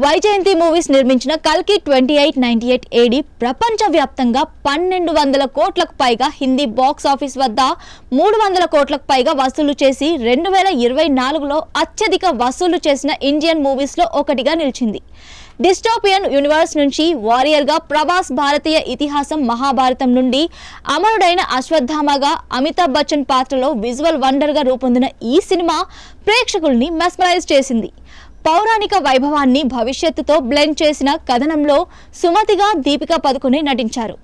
Vyjayanthi movies నిర్మించిన కల్కి 2898 AD ప్రపంచవ్యాప్తంగా 1200 కోట్లకు పైగా హిందీ బాక్స్ ఆఫీస్ వద్ద 300 కోట్లకు పైగా వసూలు చేసి 2024లో అత్యధిక వసూలు చేసిన ఇండియన్ మూవీస్లో ఒకటిగా నిలిచింది. డిస్టోపియన్ యూనివర్స్ నుంచి వారియర్గా ప్రభాస్ భారతీయ ఇతిహాసం మహాభారతం నుండి అమరుడైన అశ్వత్థామగా అమితాబ్ బచ్చన్ పాత్రలో విజువల్ వండర్గా రూపొందిన ఈ సినిమా ప్రేక్షకుల్ని మెస్మరైజ్ చేసింది. పౌరాణిక వైభవాన్ని భవిష్యత్తుతో బ్లెండ్ చేసిన కథనంలో సుమతిగా దీపికా పదుకొనే నటించారు.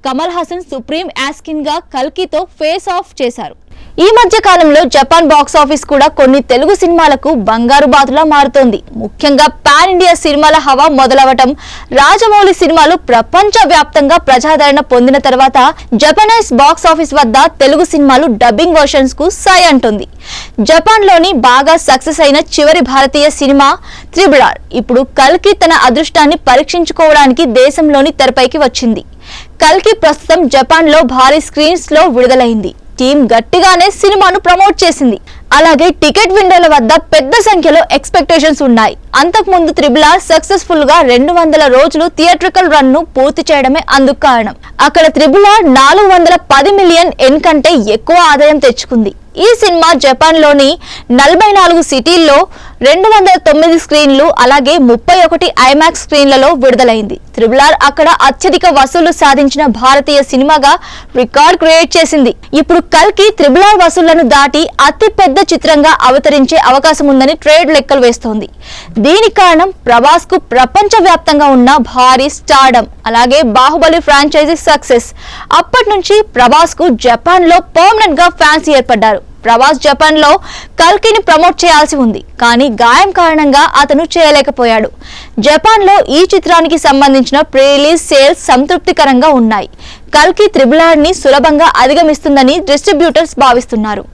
కమల్ హాసన్ సుప్రీం యాస్కిన్ గా కల్కితో ఫేస్ ఆఫ్ చేశారు. ఈ మధ్య కాలంలో జపాన్ బాక్స్ ఆఫీస్ కూడా కొన్ని తెలుగు సినిమాలకు బంగారు బాతులా మారుతోంది. ముఖ్యంగా పాన్ ఇండియా సినిమాల హవా మొదలవటం, రాజమౌళి సినిమాలు ప్రపంచ వ్యాప్తంగా ప్రజాదరణ పొందిన తర్వాత జపనైజ్ బాక్స్ ఆఫీస్ వద్ద తెలుగు సినిమాలు డబ్బింగ్ వర్షన్స్ కు సై అంటుంది. జపాన్ లోని బాగా సక్సెస్ అయిన చివరి భారతీయ సినిమా త్రిబుల్ ఆర్ ఇప్పుడు కల్కి తన అదృష్టాన్ని పరీక్షించుకోవడానికి దేశంలోని తెరపైకి వచ్చింది. కల్కి ప్రస్తుతం జపాన్ లో భారీ స్క్రీన్స్ లో విడుదలైంది. టీం గట్టిగానే సినిమాను ప్రమోట్ చేసింది. అలాగే టికెట్ విండోల వద్ద పెద్ద సంఖ్యలో ఎక్స్పెక్టేషన్స్ ఉన్నాయి. అంతకుముందు త్రిబుల్ ఆర్ సక్సెస్ఫుల్ గా 200 రోజులు థియేట్రికల్ రన్ ను పూర్తి చేయడమే అందుకు కారణం. అక్కడ త్రిబుల్ ఆర్ 410 మిలియన్ ఎన్ కంటే ఎక్కువ ఆదాయం తెచ్చుకుంది. ఈ సినిమా జపాన్ లోని 44 సిటీల్లో 209 స్క్రీన్లు అలాగే 31 ఐమాక్స్ స్క్రీన్లలో విడుదలైంది. త్రిబుల్ ఆర్ అక్కడ అత్యధిక వసూలు సాధించిన భారతీయ సినిమాగా రికార్డ్ క్రియేట్ చేసింది. ఇప్పుడు కల్కి త్రిబుల్ ఆర్ వసూళ్లను దాటి అతి పెద్ద చిత్రంగా అవతరించే అవకాశం ఉందని ట్రేడ్ లెక్కలు వేస్తోంది. దీనికి కారణం ప్రభాస్ కు ప్రపంచ వ్యాప్తంగా ఉన్న భారీ స్టార్డమ్ అలాగే బాహుబలి ఫ్రాంచైజీ సక్సెస్. అప్పటి నుంచి ప్రభాస్ కు జపాన్ లో పర్మనెంట్ గా ఫ్యాన్స్ ఏర్పడ్డారు. ప్రభాస్ జపాన్ లో కల్కిని ప్రమోట్ చేయాల్సి ఉంది, కానీ గాయం కారణంగా అతను చేయలేకపోయాడు. జపాన్ లో ఈ చిత్రానికి సంబంధించిన ప్రీ రిలీజ్ సేల్స్ సంతృప్తికరంగా ఉన్నాయి. కల్కి త్రిబుల్ ఆర్ ని సులభంగా అధిగమిస్తుందని డిస్ట్రిబ్యూటర్స్ భావిస్తున్నారు.